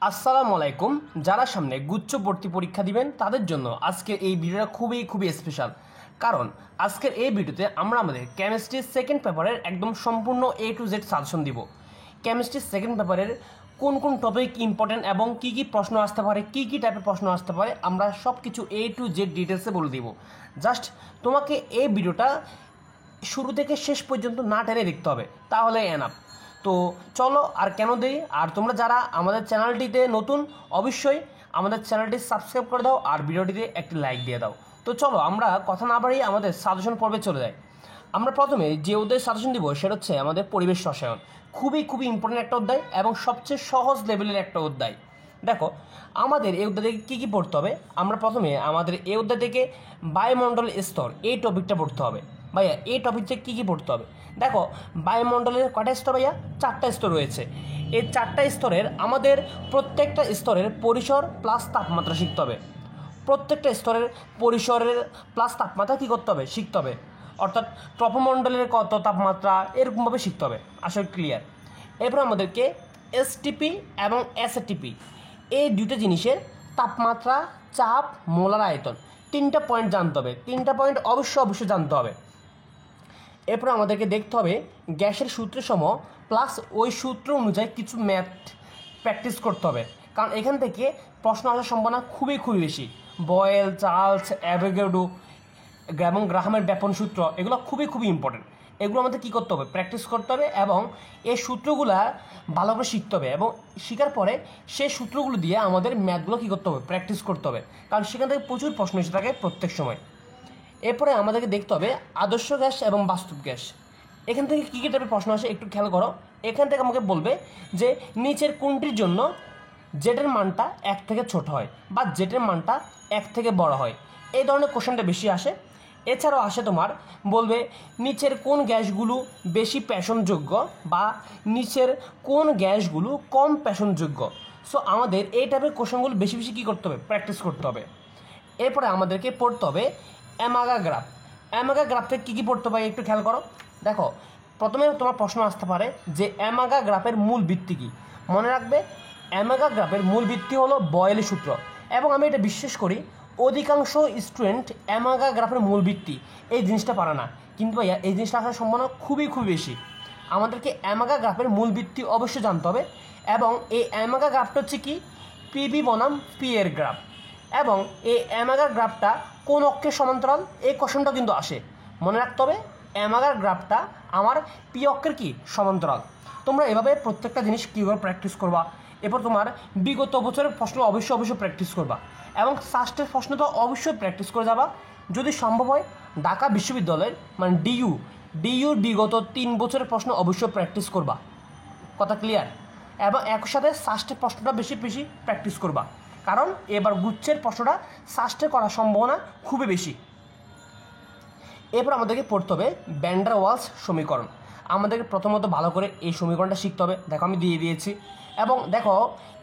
আসসালামু আলাইকুম। যারা সামনে গুচ্ছ ভর্তি পরীক্ষা দিবেন তাদের জন্য আজকের এই ভিডিওটা খুবই স্পেশাল। কারণ আজকের এই ভিডিওতে আমরা আমাদের কেমিস্ট্রির সেকেন্ড পেপারের একদম সম্পূর্ণ A to Z সাজেশন দিব। কেমিস্ট্রির সেকেন্ড পেপারের কোন কোন টপিক ইম্পর্টেন্ট এবং কী কী প্রশ্ন আসতে পারে, কী কী টাইপের প্রশ্ন আসতে পারে, আমরা সব কিছু A to Z ডিটেলসে বলে দিব। জাস্ট তোমাকে এই ভিডিওটা শুরু থেকে শেষ পর্যন্ত না টেনে দেখতে হবে, তাহলে এনাফ। তো চলো আর কেন দেই, আর তোমরা যারা আমাদের চ্যানেলটিতে নতুন অবশ্যই আমাদের চ্যানেলটি সাবস্ক্রাইব করে দাও আর ভিডিওটিতে একটি লাইক দিয়ে দাও। তো চলো আমরা কথা না বাড়িয়ে আমাদের সাজেশন পর্বে চলে যাই। আমরা প্রথমে যে অধ্যায় সাজেশন দিব সেটা হচ্ছে আমাদের পরিবেশ রসায়ন। খুবই ইম্পর্টেন্ট একটা অধ্যায় এবং সবচেয়ে সহজ লেভেলের একটা অধ্যায়। দেখো আমাদের এই অধ্যায় থেকে কী কী পড়তে হবে। আমরা প্রথমে আমাদের এই অধ্যায় থেকে বায়ুমণ্ডল স্তর এই টপিকটা পড়তে হবে। ভাইয়া এই টপিক থেকে কী কী পড়তে হবে? দেখো বায়ুমণ্ডলের কয়টা স্তর ভাইয়া? 4টা স্তর রয়েছে। এই 4টা স্তরের আমাদের প্রত্যেকটা স্তরের পরিসর প্লাস তাপমাত্রা শিখতে হবে। প্রত্যেকটা স্তরের পরিসরের প্লাস তাপমাত্রা কী করতে হবে? শিখতে হবে। অর্থাৎ ট্রপোমণ্ডলের কত তাপমাত্রা এরকমভাবে শিখতে হবে। আসলে ক্লিয়ার। এরপর আমাদেরকে এসটিপি এবং এসএটিপি এই দুটো জিনিসের তাপমাত্রা, চাপ, মোলার আয়তন 3টা পয়েন্ট জানতে হবে। 3টা পয়েন্ট অবশ্যই জানতে হবে। এরপর আমাদেরকে দেখতে হবে গ্যাসের সূত্রসমূহ প্লাস ওই সূত্র অনুযায়ী কিছু ম্যাথ প্র্যাকটিস করতে হবে, কারণ এখান থেকে প্রশ্ন আসার সম্ভাবনা খুবই বেশি। বয়েল, চার্লস, অ্যাভোগাড্রো এবং গ্রাহামের ব্যাপন সূত্র এগুলো খুবই ইম্পর্টেন্ট। এগুলো আমাদের কী করতে হবে? প্র্যাকটিস করতে হবে এবং এই সূত্রগুলো ভালো করে শিখতে হবে এবং শেখার পরে সেই সূত্রগুলো দিয়ে আমাদের ম্যাথগুলো কী করতে হবে? প্র্যাকটিস করতে হবে, কারণ সেখান থেকে প্রচুর প্রশ্ন এসে থাকে প্রত্যেক সময়। এরপরে আমাদেরকে দেখতে হবে আদর্শ গ্যাস এবং বাস্তব গ্যাস। এখান থেকে কী কী টাইপের প্রশ্ন আসে একটু খেয়াল করো। এখান থেকে আমাকে বলবে যে নিচের কোনটির জন্য জেটের মানটা 1 থেকে ছোট হয় বা জেটের মানটা 1 থেকে বড় হয়। এই ধরনের কোশ্চেনটা বেশি আসে। এছাড়াও আসে তোমার বলবে নিচের কোন গ্যাসগুলো বেশি প্যাশনযোগ্য বা নিচের কোন গ্যাসগুলো কম প্যাশনযোগ্য। সো আমাদের এই টাইপের কোশ্চেনগুলো বেশি কী করতে হবে? প্র্যাকটিস করতে হবে। এরপরে আমাদেরকে পড়তে হবে অ্যামাগা গ্রাফ। অ্যামাগা গ্রাফ থেকে কী পড়তে হবে একটু খেয়াল করো। দেখো প্রথমে তোমার প্রশ্ন আসতে পারে যে অ্যামাগা গ্রাফের মূল ভিত্তি কী। মনে রাখবে অ্যামাগা গ্রাফের মূল ভিত্তি হলো বয়েলের সূত্র, এবং আমি এটা বিশ্বাস করি অধিকাংশ স্টুডেন্ট অ্যামাগা গ্রাফের মূল ভিত্তি এই জিনিসটা পারে না, কিন্তু ভাইয়া এই জিনিসটা আসার সম্ভাবনা খুবই বেশি। আমাদেরকে অ্যামাগা গ্রাফের মূল ভিত্তি অবশ্যই জানতে হবে, এবং এই অ্যামাগা গ্রাফটা হচ্ছে কি পিবি বনাম পি এর গ্রাফ, এবং এই অ্যামাগা গ্রাফটা কোন অক্ষের সমান্তরাল এই কোশ্চেনটা কিন্তু আসে। মনে রাখতে হবে অ্যামাগার গ্রাফটা আমার পি অক্ষের কি সমান্তরাল। তোমরা এভাবে প্রত্যেকটা জিনিস কীভাবে প্র্যাকটিস করবা। এরপর তোমার বিগত বছরের প্রশ্ন অবশ্যই প্র্যাকটিস করবা, এবং সাস্টের প্রশ্ন তো অবশ্যই প্র্যাকটিস করে যাবা। যদি সম্ভব হয় ঢাকা বিশ্ববিদ্যালয়ের মানে ডিইউর বিগত 3 বছরের প্রশ্ন অবশ্যই প্র্যাকটিস করবা। কথা ক্লিয়ার? এবং একই সাথে সাস্টের প্রশ্নটা বেশি প্র্যাকটিস করবা, কারণ এবার গুচ্ছের প্রশ্নটা সাস্টে করার সম্ভাবনা খুবই বেশি। এরপর আমাদেরকে পড়তে হবে ভ্যান ডার ওয়ালস সমীকরণ। আমাদেরকে প্রথমত ভালো করে এই সমীকরণটা শিখতে হবে। দেখো আমি দিয়ে দিয়েছি, এবং দেখো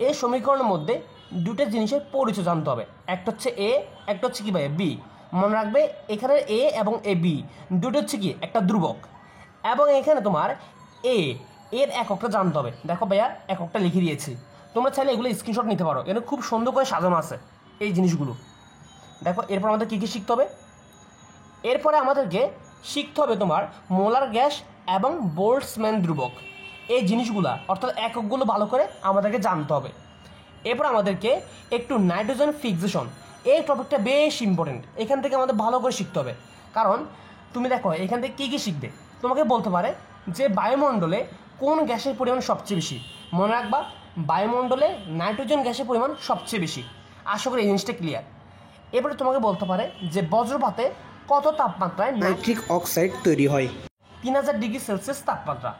এই সমীকরণের মধ্যে দুটো জিনিসের পরিচয় জানতে হবে। একটা হচ্ছে এ, একটা হচ্ছে কি ভাই বি। মনে রাখবে এখানে এ এবং এ বি দুটো হচ্ছে কি একটা ধ্রুবক, এবং এখানে তোমার এর এককটা জানতে হবে। দেখো ভাইয়া এককটা লিখে দিয়েছি, তোমরা চাইলে এগুলো স্ক্রিনশট নিতে পারো, এখানে খুব সুন্দর করে সাজানো আছে এই জিনিসগুলো। দেখো এরপর আমাদের কী শিখতে হবে? এরপরে আমাদেরকে শিখতে হবে তোমার মোলার গ্যাস এবং বোল্টজম্যান ধ্রুবক এই জিনিসগুলা, অর্থাৎ এককগুলো ভালো করে আমাদেরকে জানতে হবে। এরপর আমাদেরকে একটু নাইট্রোজেন ফিক্সেশন এই টপিকটা বেশ ইম্পর্টেন্ট, এখান থেকে আমাদের ভালো করে শিখতে হবে। কারণ তুমি দেখো এখান থেকে কী শিখবে, তোমাকে বলতে পারে যে বায়ুমণ্ডলে কোন গ্যাসের পরিমাণ সবচেয়ে বেশি। মনে রাখবা বায়ুমণ্ডলে নাইট্রোজেন গ্যাসের পরিমাণ সবচেয়ে বেশি। আশা করি এই জিনিসটা ক্লিয়ার। এরপরে তোমাকে বলতে পারে যে বজ্রপাতে কত তাপমাত্রায় নাইট্রিক অক্সাইড তৈরি হয়? 3000 ডিগ্রি সেলসিয়াস তাপমাত্রা।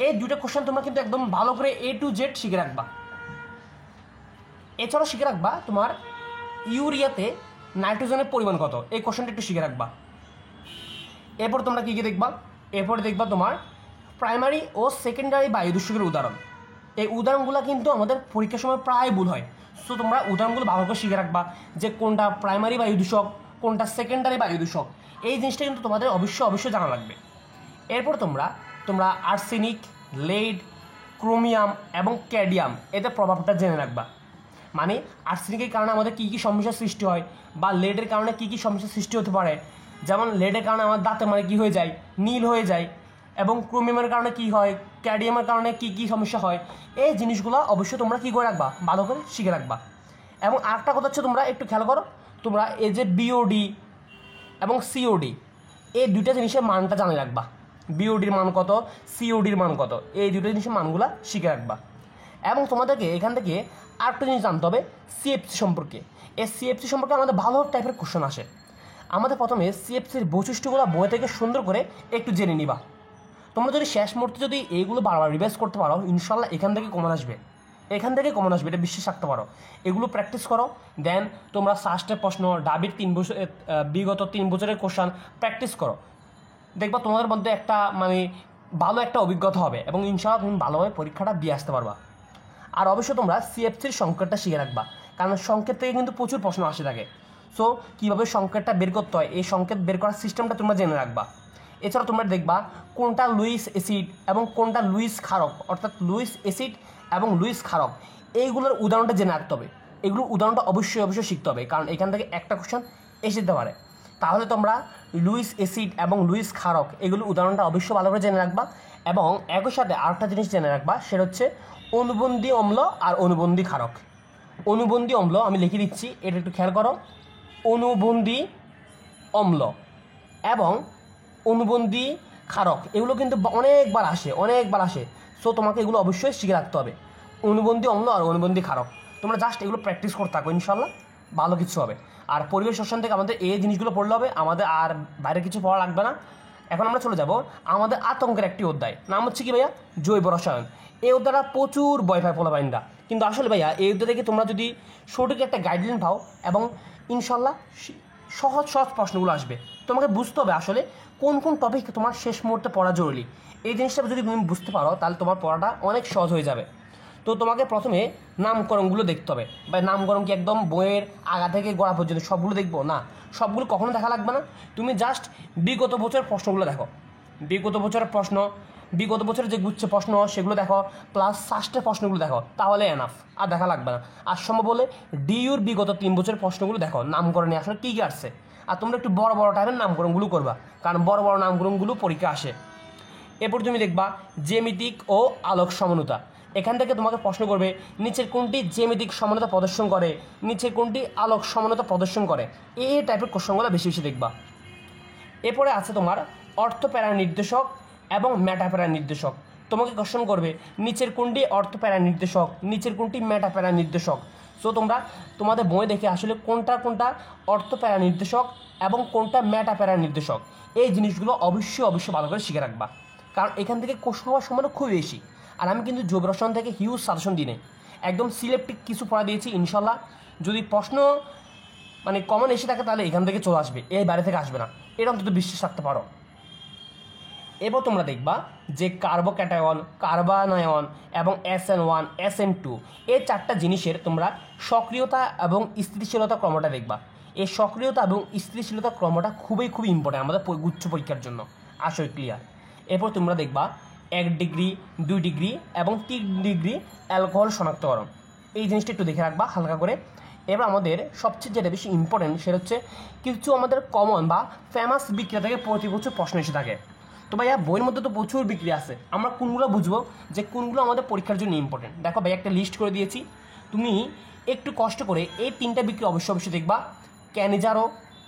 এই দুটো কোশ্চেন তোমরা কিন্তু একদম ভালো করে A to Z শিখে রাখবা। এছাড়াও শিখে রাখবা তোমার ইউরিয়াতে নাইট্রোজেনের পরিমাণ কত, এই কোশ্চেনটা একটু শিখে রাখবা। এরপর তোমরা কী দেখবা? এরপরে দেখবা তোমার প্রাইমারি ও সেকেন্ডারি বায়ু দূষকের উদাহরণ। এই উদাহরণগুলো কিন্তু আমাদের পরীক্ষার সময় প্রায় ভুল হয়। সো তোমরা উদাহরণগুলো ভালো করে শিখে রাখবা যে কোনটা প্রাইমারি বায়ু দূষক, কোনটা সেকেন্ডারি বায়ু দূষক। এই জিনিসটা কিন্তু তোমাদের অবশ্যই জানা লাগবে। এরপর তোমরা আর্সেনিক, লেড, ক্রোমিয়াম এবং ক্যাডমিয়াম এদের প্রভাবটা জেনে রাখবা। মানে আর্সেনিকের কারণে আমাদের কী কী সমস্যার সৃষ্টি হয়, বা লেডের কারণে কী কী সমস্যার সৃষ্টি হতে পারে। যেমন লেডের কারণে আমার দাঁতে মানে কী হয়ে যায়, নীল হয়ে যায়, এবং ক্রোমিয়ামের কারণে কী হয়, ক্যাডমিয়ামের কারণে কী কী সমস্যা হয়। এই জিনিসগুলো অবশ্যই তোমরা কী করে রাখবা, ভালো করে শিখে রাখবা। এবং আরেকটা কথা হচ্ছে, তোমরা একটু খেয়াল করো, তোমরা এই যে বিওডি এবং সিওডি এই দুইটা জিনিসের মানটা জানে রাখবা। বিওডির মান কত, সিওডির মান কত, এই দুটো জিনিসের মানগুলো শিখে রাখবা। এবং তোমাদেরকে এখান থেকে আরেকটা জিনিস জানতে হবে সিএফসি সম্পর্কে। এই সিএফসি সম্পর্কে আমাদের ভালো টাইপের কোশ্চেন আসে। আমাদের প্রথমে সিএফসির বৈশিষ্ট্যগুলো বই থেকে সুন্দর করে একটু জেনে নিবা। তোমরা যদি শেষ মুহূর্তে যদি এইগুলো বারবার রিভাইজ করতে পারো, ইনশাল্লাহ এখান থেকে কমন আসবে, এটা বিশ্বাস রাখতে পারো। এগুলো প্র্যাকটিস করো, দেন তোমরা সাস্টের প্রশ্ন, ডাবির বিগত 3 বছরের কোশ্চেন প্র্যাকটিস করো, দেখবা তোমাদের মধ্যে একটা মানে ভালো একটা অভিজ্ঞতা হবে, এবং ইনশাআল্লাহ তুমি ভালোভাবে পরীক্ষাটা দিয়ে আসতে পারবা। আর অবশ্যই তোমরা সিএফসির সংকেতটা শিখে রাখবা, কারণ সংকেত থেকে কিন্তু প্রচুর প্রশ্ন আসে থাকে। সো কীভাবে সংকেতটা বের করতে হয়, এই সংকেত বের করার সিস্টেমটা তোমরা জেনে রাখবা। এছাড়া তোমরা দেখবা কোনটা লুইস অ্যাসিড এবং কোনটা লুইস ক্ষারক, অর্থাৎ লুইস অ্যাসিড এবং লুইস ক্ষারক, এইগুলোর উদাহরণটা জেনে রাখতে হবে। এগুলোর উদাহরণটা অবশ্যই শিখতে হবে, কারণ এখান থেকে একটা কোশ্চেন এসে যেতে পারে। তাহলে তোমরা লুইস অ্যাসিড এবং লুইস ক্ষারক এগুলোর উদাহরণটা অবশ্যই ভালো করে জেনে রাখবা। এবং একই সাথে আরেকটা জিনিস জেনে রাখবা, সেটা হচ্ছে অনুবন্ধী অম্ল আর অনুবন্ধী ক্ষারক। অনুবন্ধী অম্ল আমি লিখে দিচ্ছি, এটা একটু খেয়াল করো। অনুবন্ধী অম্ল এবং অনুবন্ধী ক্ষারক এগুলো কিন্তু অনেকবার আসে। সো তোমাকে এগুলো অবশ্যই শিখে রাখতে হবে, অনুবন্ধী অম্ল আর অনুবন্ধী ক্ষারক। তোমরা জাস্ট এগুলো প্র্যাকটিস করতে থাকো, ইনশাল্লাহ ভালো কিছু হবে। আর পরিবেশ রসায়ন থেকে আমাদের এই জিনিসগুলো পড়লে হবে, আমাদের আর বাইরে কিছু পড়া লাগবে না। এখন আমরা চলে যাব আমাদের আতঙ্কের একটি অধ্যায়, নাম হচ্ছে কি ভাইয়া, জৈব রসায়ন। এই অধ্যায়টা প্রচুর ভয় পায় পোলাপাইনরা, কিন্তু আসলে ভাইয়া এই অধ্যায় থেকে তোমরা যদি সঠিক একটা গাইডলাইন পাও, এবং ইনশাল্লাহ সহজ প্রশ্নগুলো আসবে। তোমাকে বুঝতে হবে আসলে কোন কোন টপিক তোমার শেষ মুহূর্তে পড়া জরুরি। এই জিনিসটা যদি তুমি বুঝতে পারো, তাহলে তোমার পড়াটা অনেক সহজ হয়ে যাবে। তো তোমাকে প্রথমে নামকরণগুলো দেখতে হবে, বা নামকরণ কি একদম বইয়ের আগা থেকে গোড়া পর্যন্ত সবগুলো দেখবো না, সবগুলো কখনো দেখা লাগবে না। তুমি জাস্ট বিগত বছরের প্রশ্নগুলো দেখো, বিগত বছরের যে গুচ্ছে প্রশ্ন সেগুলো দেখো, প্লাস সাস্টের প্রশ্নগুলো দেখো, তাহলে এনাফ, আর দেখা লাগবে না। আর সম্ভব বলে ডিইউর বিগত 3 বছরের প্রশ্নগুলো দেখো, নামকরণে আসলে কী কী আসছে। আর তোমরা একটু বড় টাইপের নামকরণগুলো করবা, কারণ বড় নামকরণগুলো পরীক্ষা আসে। এরপর তুমি দেখবা জ্যামিতিক ও আলোক সমানতা। এখান থেকে তোমাকে প্রশ্ন করবে নিচের কোনটি জ্যামিতিক সমানতা প্রদর্শন করে, নিচের কোনটি আলোক সমানতা প্রদর্শন করে, এই টাইপের কোশ্চেনগুলো বেশি দেখবা। এরপরে আছে তোমার অর্থপ্যারা নির্দেশক এবং মেটাপ্যারা নির্দেশক। তোমাকে কোশ্চেন করবে নিচের কোনটি অর্থপ্যারা নির্দেশক, নিচের কোনটি মেটাপ্যারা নির্দেশক। সো তোমরা তোমাদের বই দেখে আসলে কোনটা অর্থপ্যারা নির্দেশক এবং কোনটা মেটাপ্যারা নির্দেশক, এই জিনিসগুলো অবশ্যই ভালো করে শিখে রাখবা, কারণ এখান থেকে কোশ্চেন হওয়ার সম্ভাবনা খুব বেশি। আর আমি কিন্তু জৈব রসায়ন থেকে হিউজ সাজেশন দিই নাই, একদম সিলেক্টিভ কিছু পড়া দিয়েছি। ইনশাল্লাহ যদি প্রশ্ন মানে কমন এসে থাকে, তাহলে এখান থেকে চলে আসবে, এই বাইরে থেকে আসবে না, এটা অন্তত বিশ্বাস রাখতে পারো। এবার তোমরা দেখবা যে কার্বোক্যাটায়ন, কার্বানায়ন এবং SN1 SN2 এই 4টা জিনিসের তোমরা সক্রিয়তা এবং স্থিতিশীলতা ক্রমটা দেখবা। এই সক্রিয়তা এবং স্থিতিশীলতা ক্রমটা খুবই ইম্পর্টেন্ট আমাদের গুচ্ছ পরীক্ষার জন্য। আসলে ক্লিয়ার। এরপর তোমরা দেখবা 1 ডিগ্রি, 2 ডিগ্রি এবং 3 ডিগ্রি অ্যালকোহল শনাক্তকরণ, এই জিনিসটা একটু দেখে রাখবা হালকা করে। এবার আমাদের সবচেয়ে যেটা বেশি ইম্পর্টেন্ট, সেটা হচ্ছে কিছু আমাদের কমন বা ফেমাস বিক্রিয়া থেকে প্রতি বছর প্রশ্ন এসে থাকে। তো ভাইয়া বইয়ের মধ্যে তো প্রচুর বিক্রিয়া আছে, আমরা কোনগুলো বুঝবো যে কোনগুলো আমাদের পরীক্ষার জন্য ইম্পর্টেন্ট। দেখো ভাই একটা লিস্ট করে দিয়েছি, তুমি একটু কষ্ট করে এই 3টা বিক্রিয়া অবশ্যই দেখবা, ক্যানিজারো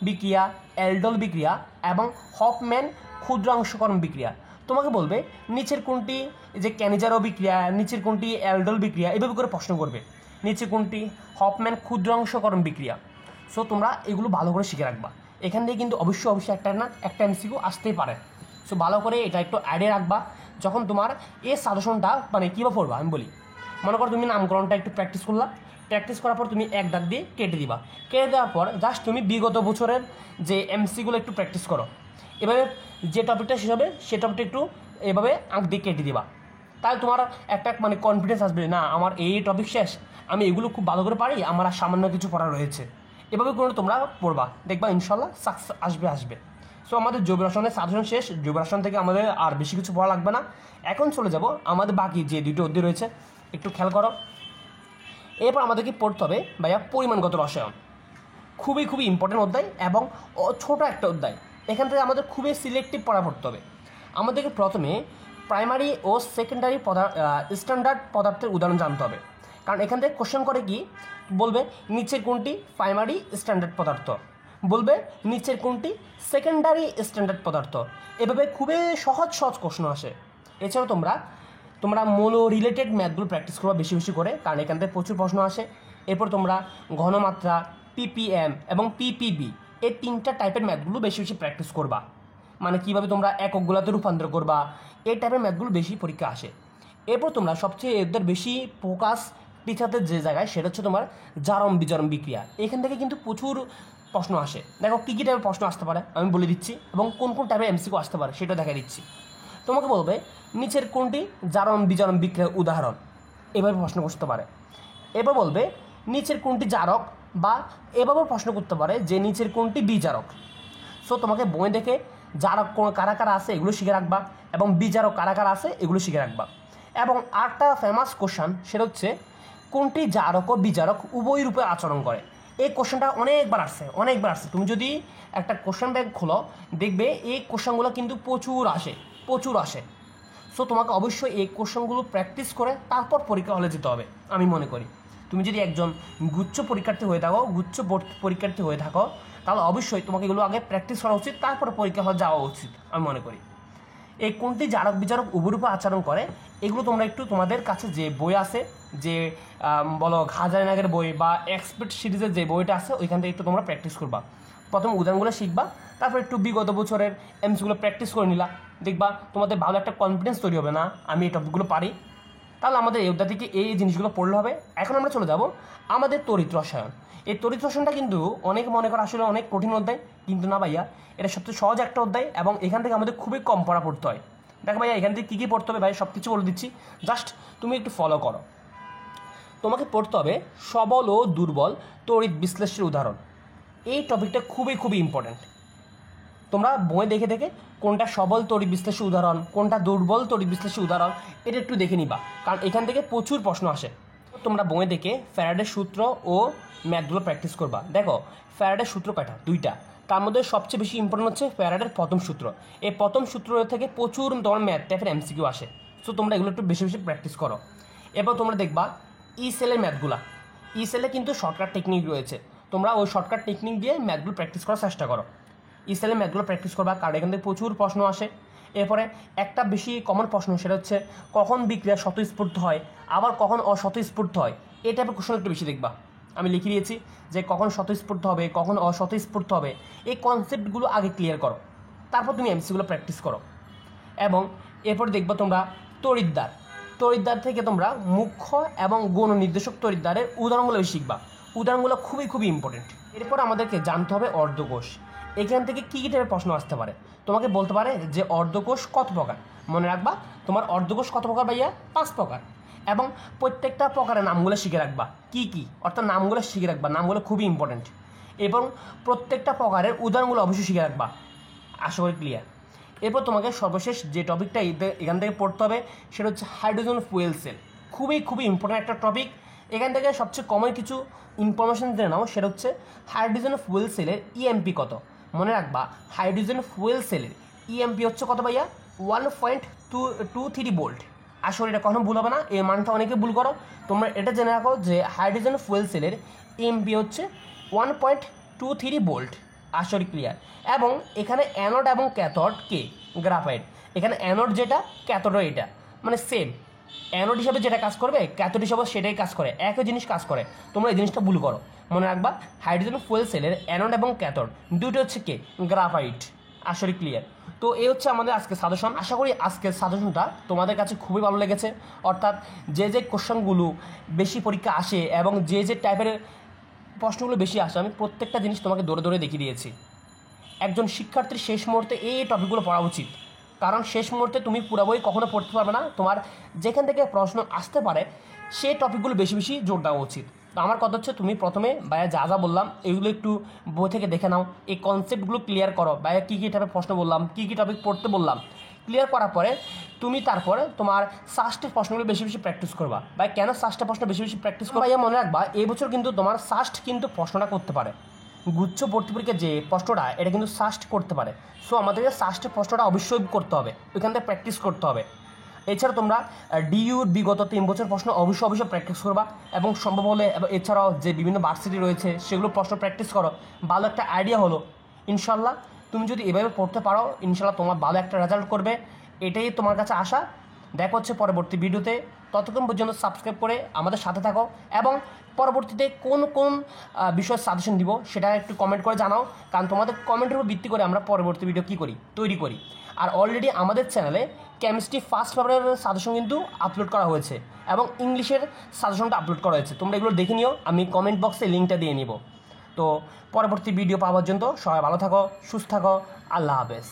বিক্রিয়া, অ্যালডোল বিক্রিয়া এবং হফম্যান ক্ষুদ্রাংশকরণ বিক্রিয়া। তোমাকে বলবে নিচের কোনটি যে ক্যানিজারো বিক্রিয়া, নিচের কোনটি অ্যালডোল বিক্রিয়া, এভাবে করে প্রশ্ন করবে, নিচে কোনটি হফম্যান ক্ষুদ্রাংশকরণ বিক্রিয়া। সো তোমরা এগুলো ভালো করে শিখে রাখবা, এখান থেকে কিন্তু অবশ্যই একটা MCQ আসতেই পারে। সো ভালো করে এটা একটু আইডিয়া রাখবা, যখন তোমার এই সাজেশনটা মানে কীভাবে পড়বা আমি বলি। মনে করো তুমি নামকরণটা একটু প্র্যাকটিস করলা, প্র্যাকটিস করার পর তুমি এক দাগ দিয়ে কেটে দিবা, কেটে দেওয়ার পর জাস্ট তুমি বিগত বছরের যে MCগুলো একটু প্র্যাকটিস করো, এভাবে যে টপিকটা শেষ হবে সে টপিকটা একটু এভাবে আঁক দিয়ে কেটে দিবা। তাহলে তোমার একটা মানে কনফিডেন্স আসবে, না আমার এই টপিক শেষ, আমি এগুলো খুব ভালো করে পারি, আমার আর সামান্য কিছু পড়া রয়েছে। এভাবে করে তোমরা পড়বা, দেখবা ইনশাল্লাহ সাকসেস আসবে। সো আমাদের জৈব রসায়নের সাজেশন শেষ, জৈব রসায়ন থেকে আমাদের আর বেশি কিছু পড়া লাগবে না। এখন চলে যাব আমাদের বাকি যে 2টি অধ্যায় রয়েছে, একটু খেয়াল করো। এরপর আমাদেরকে পড়তে হবে ভাইয়া পরিমাণগত রসায়ন, খুবই খুবই ইম্পর্টেন্ট অধ্যায় এবং ছোট একটা অধ্যায়। এখান থেকে আমাদের খুবই সিলেক্টিভ পড়া পড়তে হবে। আমাদেরকে প্রথমে প্রাইমারি ও সেকেন্ডারি স্ট্যান্ডার্ড পদার্থের উদাহরণ জানতে হবে, কারণ এখান থেকে কোশ্চেন করে কি বলবে, নিচের কোনটি প্রাইমারি স্ট্যান্ডার্ড পদার্থ, বলবে নিচের কোনটি সেকেন্ডারি স্ট্যান্ডার্ড পদার্থ। এভাবে খুবই সহজ সহজ প্রশ্ন আসে। এছাড়াও তোমরা মৌল রিলেটেড ম্যাথগুলো প্র্যাকটিস করবা বেশি বেশি করে, কারণ এখান থেকে প্রচুর প্রশ্ন আসে। এরপর তোমরা ঘনমাত্রা, পিপিএম এবং পিপিবি এই 3টা টাইপের ম্যাথগুলো বেশি বেশি প্র্যাকটিস করবা, মানে কীভাবে তোমরা এককগুলোতে রূপান্তর করবা, এই টাইপের ম্যাথগুলো বেশি পরীক্ষা আসে। এরপর তোমরা সবচেয়ে এদের বেশি ফোকাস টিচারতে যে জায়গায়, সেটা হচ্ছে তোমার জারণ বিজারণ বিক্রিয়া। এখান থেকে কিন্তু প্রচুর প্রশ্ন আসে। দেখো কী কী টাইপের প্রশ্ন আসতে পারে আমি বলে দিচ্ছি, এবং কোন কোন টাইপের এমসিকিউ আসতে পারে সেটা দেখা দিচ্ছি। তোমাকে বলবে নিচের কোনটি জারণ বিজারণ বিক্রিয়ার উদাহরণ, এভাবে প্রশ্ন করতে পারে। এবার বলবে নিচের কোনটি জারক, বা এভাবে প্রশ্ন করতে পারে যে নিচের কোনটি বিজারক। সো তোমাকে বই দেখে জারক কারা কারা আছে এগুলো শিখে রাখবা, এবং বিজারক কারা কারা আছে এগুলো শিখে রাখবা। এবং আরেকটা ফেমাস কোশ্চেন, সেটা হচ্ছে কোনটি জারক ও বিজারক উভয় রূপে আচরণ করে। এই কোশ্চেনটা অনেকবার আসছে। তুমি যদি একটা কোশ্চেন ব্যাংক খোলো দেখবে এই কোশ্চেনগুলো কিন্তু প্রচুর আসে। সো তোমাকে অবশ্যই এই কোশ্চেনগুলো প্র্যাকটিস করে তারপর পরীক্ষা হলে যেতে হবে আমি মনে করি। তুমি যদি একজন গুচ্ছ পরীক্ষার্থী হয়ে থাকো তাহলে অবশ্যই তোমাকে এগুলো আগে প্র্যাকটিস করা উচিত, তারপরে পরীক্ষা হলে যাওয়া উচিত আমি মনে করি। এই কোনটি জারক বিজারক উভয়রূপে আচরণ করে, এগুলো তোমরা একটু তোমাদের কাছে যে বই আছে, যে বলো হাজারিনাগের বই বা এক্সপার্ট সিরিজের যে বইটা আছে, ওইখান থেকে একটু তোমরা প্র্যাকটিস করবা। প্রথম উদাহরণগুলো শিখবা, তারপর একটু বিগত বছরের এমসিগুলো প্র্যাকটিস করে নিলা, দেখবা তোমাদের ভালো একটা কনফিডেন্স তৈরি হবে, না আমি এই টপিকগুলো পারি। তাহলে আমাদের এই অধ্যায় থেকে এই জিনিসগুলো পড়লে হবে। এখন আমরা চলে যাব আমাদের তড়িৎ রসায়ন। এই তড়িৎ রসায়নটা কিন্তু অনেক মনে করে আসলে অনেক কঠিন অধ্যায়, কিন্তু না ভাইয়া, এটা সবচেয়ে সহজ একটা অধ্যায়, এবং এখান থেকে আমাদের খুবই কম পড়া পড়তে হয়। দেখো ভাইয়া, এখান থেকে কী কী পড়তে হবে ভাই সব কিছু বলে দিচ্ছি, জাস্ট তুমি একটু ফলো করো। তোমাকে পড়তে হবে সবল ও দুর্বল তড়িৎ বিশ্লেষের উদাহরণ। এই টপিকটা খুবই খুবই ইম্পর্ট্যান্ট। তোমরা বই দেখে দেখে কোনটা সবল তড়িৎ বিশ্লেষের উদাহরণ, কোনটা দুর্বল তড়িৎ বিশ্লেষের উদাহরণ, এটা একটু দেখে নিবা, কারণ এখান থেকে প্রচুর প্রশ্ন আসে। তোমরা বই দেখে ফ্যারাডের সূত্র ও ম্যাথগুলো প্র্যাকটিস করবা। দেখো ফ্যারাডের সূত্র কয়টা? 2টা। তার মধ্যে সবচেয়ে বেশি ইম্পর্টেন্ট হচ্ছে ফ্যারাডের প্রথম সূত্র। এই প্রথম সূত্র থেকে প্রচুর তোমার ম্যাথ টাইপের এমসিকিউ আসে। সো তোমরা এগুলো একটু বেশি বেশি প্র্যাকটিস করো। এরপর তোমরা দেখবা ই সেলের ম্যাথগুলা। ই সেলে কিন্তু শর্টকাট টেকনিক রয়েছে, তোমরা ওই শর্টকাট টেকনিক দিয়ে ম্যাথগুলো প্র্যাকটিস করার চেষ্টা করো। ই সেলের ম্যাথগুলো প্র্যাকটিস করবা, কারণ এখান থেকে প্রচুর প্রশ্ন আসে। এরপরে একটা বেশি কমন প্রশ্ন, সেটা হচ্ছে কখন বিক্রিয়া স্বতঃস্ফূর্ত হয়, আবার কখন অস্বতঃস্ফূর্ত হয়। এই টাইপের কোশ্চেন একটু বেশি দেখবা। আমি লিখে দিয়েছি যে কখন স্বতঃস্ফূর্ত হবে, কখন অস্বতঃস্ফূর্ত হবে, এই কনসেপ্টগুলো আগে ক্লিয়ার করো, তারপর তুমি এমসিগুলো প্র্যাকটিস করো। এবং এরপর দেখবা তোমরা তড়িৎদ্বার থেকে তোমরা মুখ্য এবং গৌণ নির্দেশক তড়িৎদ্বারের উদাহরণগুলো শিখবা। উদাহরণগুলো খুবই খুবই ইম্পর্টেন্ট। এরপর আমাদেরকে জানতে হবে অর্ধকোষ। এখান থেকে কী কী টাইপের প্রশ্ন আসতে পারে, তোমাকে বলতে পারে যে অর্ধকোষ কত প্রকার। মনে রাখবা তোমার অর্ধকোষ কত প্রকার ভাইয়া? 5 প্রকার। এবং প্রত্যেকটা প্রকারের নামগুলো শিখে রাখবা, কী অর্থাৎ নামগুলো শিখে রাখবা, নামগুলো খুবই ইম্পর্টেন্ট। এবং প্রত্যেকটা প্রকারের উদাহরণগুলো অবশ্যই শিখে রাখবা। আশা করি ক্লিয়ার। এরপর তোমাকে সর্বশেষ যে টপিকটা এখান থেকে পড়তে হবে, সেটা হচ্ছে হাইড্রোজেন ফুয়েল সেল। খুবই খুবই ইম্পর্টেন্ট একটা টপিক। এখান থেকে সবচেয়ে কমন কিছু ইনফরমেশন জেনে নাও, সেটা হচ্ছে হাইড্রোজেন ফুয়েল সেলের ইএমপি কত। মনে রাখবা হাইড্রোজেন ফুয়েল সেলের ইএমপি হচ্ছে কত ভাইয়া? 1.23 ভোল্ট। আসলে এটা কখনো ভুল হবে না, এই মানটা অনেকে ভুল করো। তোমরা এটা জেনে রাখো যে হাইড্রোজেন ফুয়েল সেলের ইএমপি হচ্ছে 1.23 ভোল্ট। আসলে ক্লিয়ার। এবং এখানে অ্যানোড এবং ক্যাথোড কে গ্রাফাইট। এখানে অ্যানোড যেটা, ক্যাথোডও এটা, মানে সেম। অ্যানোড হিসাবে যেটা কাজ করবে ক্যাথোড হিসাবে সেটাই কাজ করে, একই জিনিস কাজ করে। তোমরা এই জিনিসটা ভুল করো। মনে রাখবা হাইড্রোজেন ফুয়েল সেলের অ্যানোড এবং ক্যাথোড দুটো হচ্ছে কে গ্রাফাইট। আসলে ক্লিয়ার। তো এই হচ্ছে আমাদের আজকে সাজেশন। আশা করি আজকের সাজেশনটা তোমাদের কাছে খুবই ভালো লেগেছে। অর্থাৎ যে কোশ্চেনগুলো বেশি পরীক্ষা আসে এবং যে টাইপের প্রশ্নগুলো বেশি আসে, আমি প্রত্যেকটা জিনিস তোমাকে দৌড়ে দৌড়ে দেখিয়ে দিয়েছি। একজন শিক্ষার্থীর শেষ মুহূর্তে এই টপিকগুলো পড়া উচিত, কারণ শেষ মুহূর্তে তুমি পুরো বই কখনো পড়তে পারবে না। তোমার যেখান থেকে প্রশ্ন আসতে পারে সেই টপিকগুলো বেশি বেশি জোর দেওয়া উচিত। তো আমার কথা হচ্ছে তুমি প্রথমে ভাইয়া যা বললাম এগুলো একটু বই থেকে দেখে নাও, এই কনসেপ্টগুলো ক্লিয়ার করো। ভাইয়া কী কী টাইপের প্রশ্ন বললাম, কী কী টপিক পড়তে বললাম, ক্লিয়ার করার পরে তুমি তারপরে তোমার সাস্টের প্রশ্নগুলো বেশি বেশি প্র্যাকটিস করবা। ভাই কেন সাস্টের প্রশ্ন বেশি বেশি প্র্যাকটিস করবা ভাইয়া মনে রাখবা, এই বছর কিন্তু তোমার সাস্ট কিন্তু প্রশ্নটা করতে পারে, গুচ্ছ ভর্তি পরীক্ষার যে প্রশ্নটা এটা কিন্তু সাস্ট করতে পারে। সো আমাদেরকে সাস্টের প্রশ্নটা অবশ্যই করতে হবে, ওইখান থেকে প্র্যাকটিস করতে হবে। এছাড়া তোমরা ডিইউর বিগত 3 বছর প্রশ্ন অবশ্যই প্র্যাকটিস করবা, এবং সম্ভব হলে এছাড়াও যে বিভিন্ন ভার্সিটি রয়েছে সেগুলো প্রশ্ন প্র্যাকটিস করো। ভালো একটা আইডিয়া হলো। ইনশাল্লাহ তুমি যদি এভাবে পড়তে পারো, ইনশাল্লাহ তোমার ভালো একটা রেজাল্ট করবে, এটাই তোমার কাছে আশা। দেখা হচ্ছে পরবর্তী ভিডিওতে, ততক্ষণ পর্যন্ত সাবস্ক্রাইব করে আমাদের সাথে থাকো, এবং পরবর্তীতে কোন কোন বিষয়ের সাজেশন দিব সেটা একটু কমেন্ট করে জানাও, কারণ তোমাদের কমেন্টের উপর ভিত্তি করে আমরা পরবর্তী ভিডিও তৈরি করি। আর অলরেডি আমাদের চ্যানেলে কেমিস্ট্রি ফার্স্ট পেপারের সাজেশন কিন্তু আপলোড করা হয়েছে, এবং ইংলিশের সাজেশনটা আপলোড করা হয়েছে, তোমরা এগুলো দেখে নিও, আমি কমেন্ট বক্সে লিঙ্কটা দিয়ে নিব। তো পরবর্তী ভিডিও পাওয়ার জন্য সবাই ভালো থাকো, সুস্থ থাকো, আল্লাহ হাফেজ।